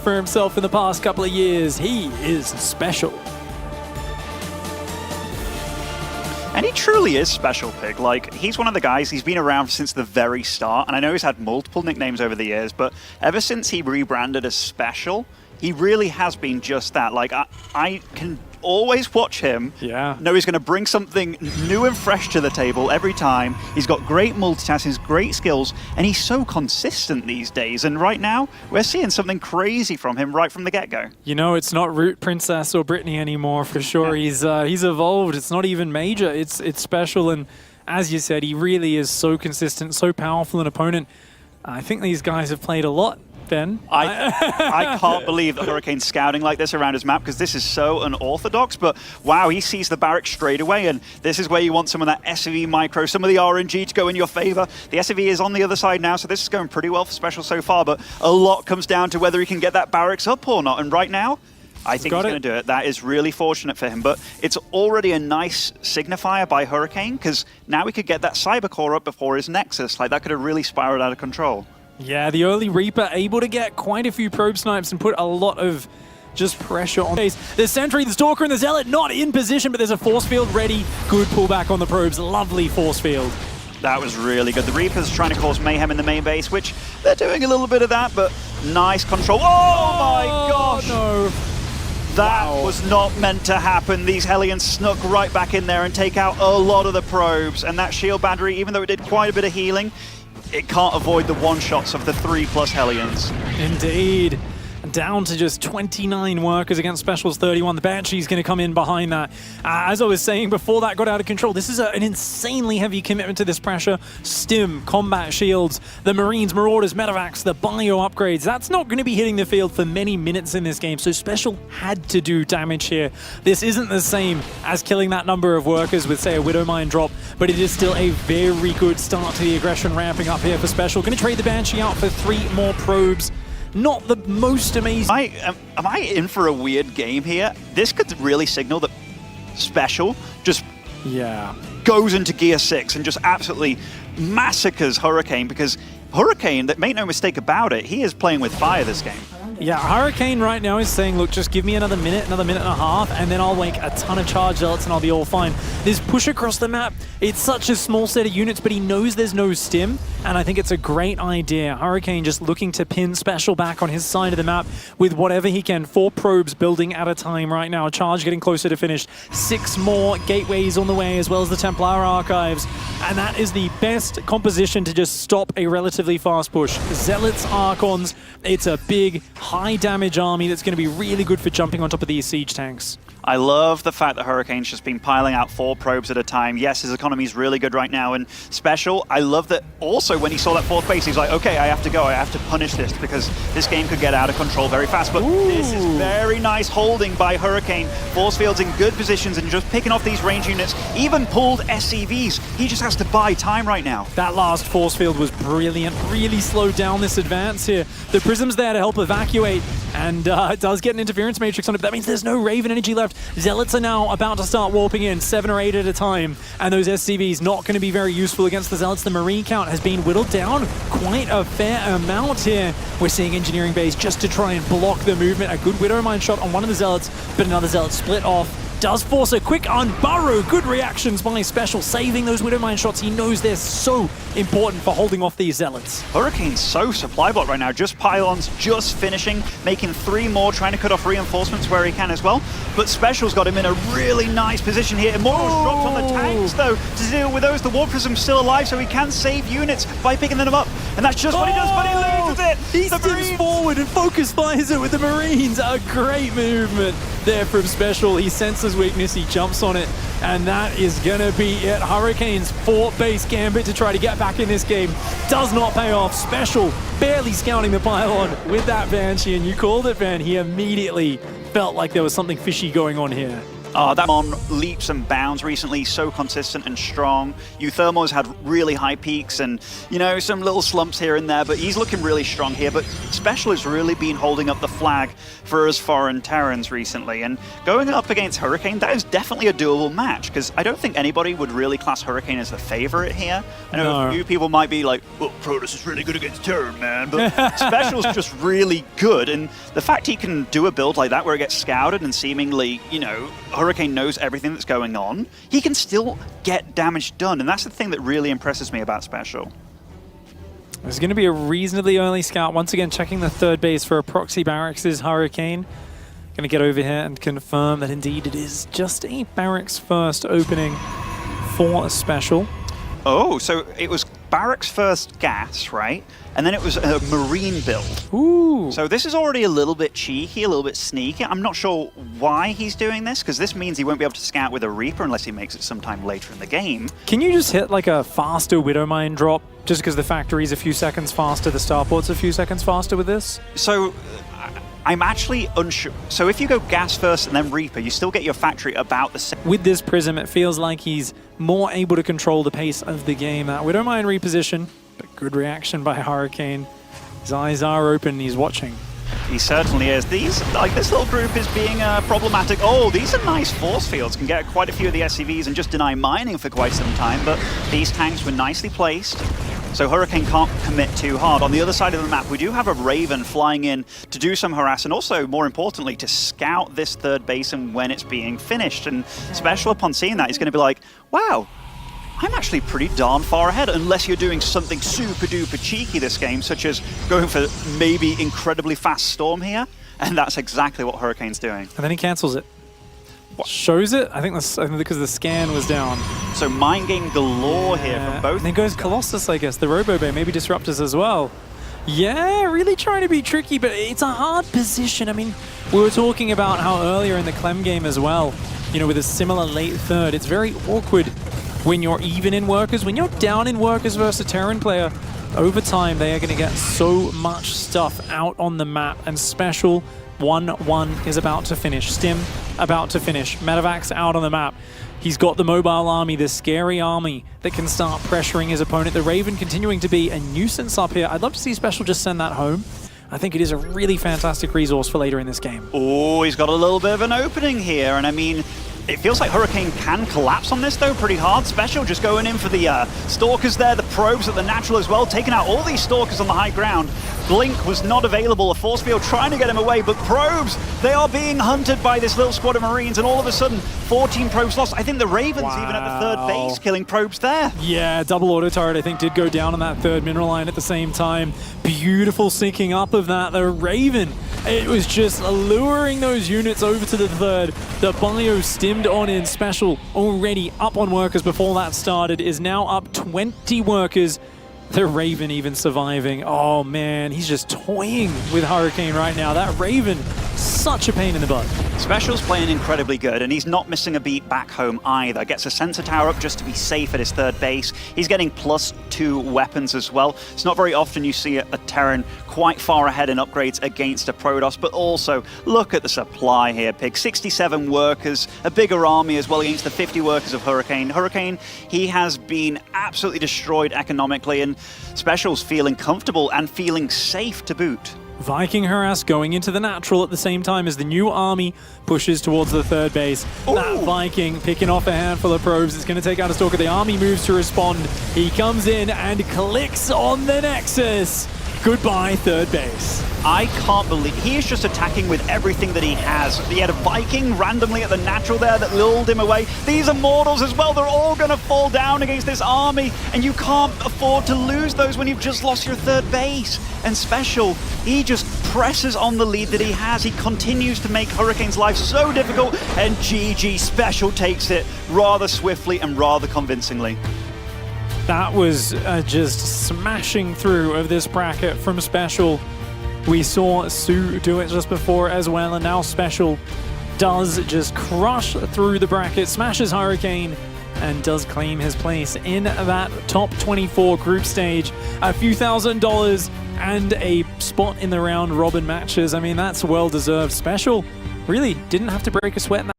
for himself in the past couple of years. He is special. And he truly is special, Pig. Like, he's one of the guys, he's been around since the very start, and I know he's had multiple nicknames over the years, but ever since he rebranded as SpeCial, he really has been just that. Like, I can always watch him, know he's going to bring something new and fresh to the table every time. He's got great multitasking, great skills, and he's so consistent these days. And right now, we're seeing something crazy from him right from the get-go. You know, it's not Root Princess or Brittany anymore for sure. Yeah. He's evolved. It's not even Major. It's SpeCial, and as you said, he really is so consistent, so powerful an opponent. I think these guys have played a lot. Ben? I can't believe that Hurricane's scouting like this around his map, because this is so unorthodox, but wow, he sees the barracks straight away, and this is where you want some of that SCV micro, some of the RNG to go in your favor. The SCV is on the other side now, so this is going pretty well for SpeCial so far, but a lot comes down to whether he can get that barracks up or not, and right now, I think he's going to do it. That is really fortunate for him, but it's already a nice signifier by Hurricane, because now we could get that Cyber Core up before his Nexus. Like, that could have really spiraled out of control. Yeah, the early Reaper able to get quite a few probe snipes and put a lot of just pressure on base. The Sentry, the Stalker, and the Zealot not in position, but there's a force field ready. Good pullback on the probes. Lovely force field. That was really good. The Reaper's trying to cause mayhem in the main base, which they're doing a little bit of that, but nice control. Oh my gosh! No. That was not meant to happen. These Hellions snuck right back in there and take out a lot of the probes. And that shield battery, even though it did quite a bit of healing, it can't avoid the one-shots of the 3+ Hellions. Indeed. Down to just 29 workers against SpeCial's 31. The Banshee's going to come in behind that. As I was saying before that got out of control, this is an insanely heavy commitment to this pressure. Stim, combat shields, the Marines, Marauders, Medevacs, the bio upgrades. That's not going to be hitting the field for many minutes in this game, so SpeCial had to do damage here. This isn't the same as killing that number of workers with, say, a Widowmine drop, but it is still a very good start to the aggression ramping up here for SpeCial. Going to trade the Banshee out for 3 more probes. Not the most amazing. Am I in for a weird game here? This could really signal that SpeCial just goes into Gear 6 and just absolutely massacres Hurricane, because Hurricane, that make no mistake about it, he is playing with fire this game. Yeah, Hurricane right now is saying, look, just give me another minute and a half, and then I'll make a ton of charge zealots and I'll be all fine. This push across the map, it's such a small set of units, but he knows there's no stim, and I think it's a great idea. Hurricane just looking to pin SpeCial back on his side of the map with whatever he can. 4 probes building at a time right now. Charge getting closer to finish. 6 more gateways on the way, as well as the Templar archives. And that is the best composition to just stop a relatively fast push. Zealots, Archons, it's a big, high damage army that's going to be really good for jumping on top of these siege tanks. I love the fact that Hurricane's just been piling out 4 probes at a time. Yes, his economy's really good right now, and SpeCial, I love that also when he saw that 4th base, he's like, okay, I have to go, I have to punish this, because this game could get out of control very fast. But this is very nice holding by Hurricane. Force fields in good positions and just picking off these range units, even pulled SCVs. He just has to buy time right now. That last force field was brilliant, really slowed down this advance here. The Prism's there to help evacuate, and it does get an interference matrix on it, but that means there's no Raven energy left. Zealots are now about to start warping in, 7 or 8 at a time, and those SCVs not going to be very useful against the Zealots. The Marine count has been whittled down quite a fair amount here. We're seeing Engineering Base just to try and block the movement. A good Widowmine shot on one of the Zealots, but another Zealot split off. Does force a quick unburrow. Good reactions by SpeCial, saving those Widowmine shots. He knows they're so important for holding off these Zealots. Hurricane's so supply bot right now. Just pylons, just finishing, making 3 more, trying to cut off reinforcements where he can as well. But SpeCial's got him in a really nice position here. Immortal's dropped on the tanks, though, to deal with those. The Warp Prism's still alive, so he can save units by picking them up. And that's just what he does, but he loses it. He steps forward and focus fires it with the Marines. A great movement there from SpeCial. He senses weakness, he jumps on it, and that is gonna be it. Hurricane's 4th base gambit to try to get back in this game does not pay off. SpeCial barely scouting the pylon with that Banshee, and you called it, Van. He immediately felt like there was something fishy going on here. That on leaps and bounds recently, so consistent and strong. Euthermo's had really high peaks and, you know, some little slumps here and there, but he's looking really strong here. But SpeCial has really been holding up the flag for us foreign Terrans recently. And going up against Hurricane, that is definitely a doable match, because I don't think anybody would really class Hurricane as a favorite here. I know a few people might be like, well, Protoss is really good against Terran, man, but SpeCial's just really good. And the fact he can do a build like that where it gets scouted and seemingly, you know, Hurricane knows everything that's going on, he can still get damage done, and that's the thing that really impresses me about SpeCial. There's going to be a reasonably early scout. Once again, checking the third base for a proxy barracks is Hurricane. Going to get over here and confirm that indeed it is just a barracks first opening for SpeCial. Oh, so it was barracks first gas, right? And then it was a marine build. Ooh. So this is already a little bit cheeky, a little bit sneaky. I'm not sure why he's doing this, because this means he won't be able to scout with a Reaper unless he makes it sometime later in the game. Can you just hit like a faster Widowmine drop just because the factory's a few seconds faster, the starport's a few seconds faster with this? So I'm actually unsure. So if you go gas first and then Reaper, you still get your factory about the same. With this Prism, it feels like he's more able to control the pace of the game. That Widowmine reposition, but good reaction by Hurricane. His eyes are open, he's watching. He certainly is. These, like this little group is being problematic. Oh, these are nice force fields. Can get quite a few of the SCVs and just deny mining for quite some time, but these tanks were nicely placed. So Hurricane can't commit too hard. On the other side of the map, we do have a Raven flying in to do some harass, and also, more importantly, to scout this third basin when it's being finished. And SpeCial, upon seeing that, is going to be like, wow, I'm actually pretty darn far ahead, unless you're doing something super duper cheeky this game, such as going for maybe incredibly fast storm here. And that's exactly what Hurricane's doing. And then he cancels it. What? Shows it? I think because the scan was down. So mind game galore here from both. And then goes Colossus, I guess, the Robo Bay, maybe Disruptors as well. Yeah, really trying to be tricky, but it's a hard position. I mean, we were talking about how earlier in the Clem game as well, you know, with a similar late third, it's very awkward when you're even in workers. When you're down in workers versus a Terran player, over time they are going to get so much stuff out on the map, and SpeCial 1-1 is about to finish. Stim about to finish. Medevacs out on the map. He's got the mobile army, the scary army that can start pressuring his opponent. The Raven continuing to be a nuisance up here. I'd love to see SpeCial just send that home. I think it is a really fantastic resource for later in this game. Oh, he's got a little bit of an opening here, and I mean, it feels like Hurricane can collapse on this, though, pretty hard. SpeCial just going in for the Stalkers there, the probes at the natural as well, taking out all these Stalkers on the high ground. Blink was not available, a force field trying to get him away, but probes, they are being hunted by this little squad of Marines, and all of a sudden, 14 probes lost. I think the Ravens even at the third base killing probes there. Yeah, double auto turret, I think, did go down on that third mineral line at the same time. Beautiful syncing up of that. The Raven, it was just luring those units over to the third. The bio stimmed on in. SpeCial already up on workers before that started, is now up 20 workers. The Raven even surviving. Oh man, he's just toying with Hurricane right now. That Raven, such a pain in the butt. SpeCial's playing incredibly good, and he's not missing a beat back home either. Gets a sensor tower up just to be safe at his third base. He's getting +2 weapons as well. It's not very often you see a Terran quite far ahead in upgrades against a Protoss, but also look at the supply here, Pig. 67 workers, a bigger army as well against the 50 workers of Hurricane. Hurricane, he has been absolutely destroyed economically, and SpeCial's feeling comfortable and feeling safe to boot. Viking harass going into the natural at the same time as the new army pushes towards the third base. Ooh. That Viking picking off a handful of probes. It's going to take out a Stalker. The army moves to respond. He comes in and clicks on the Nexus. Goodbye, third base. I can't believe he is just attacking with everything that he has. He had a Viking randomly at the natural there that lulled him away. These Immortals as well, they're all going to fall down against this army, and you can't afford to lose those when you've just lost your third base. And SpeCial, he just presses on the lead that he has. He continues to make Hurricane's life so difficult, and GG, SpeCial takes it rather swiftly and rather convincingly. That was just smashing through of this bracket from SpeCial. We saw Sue do it just before as well, and now SpeCial does just crush through the bracket, smashes Hurricane, and does claim his place in that top 24 group stage. A few $1,000s and a spot in the round robin matches. I mean, that's well deserved. SpeCial really didn't have to break a sweat in that.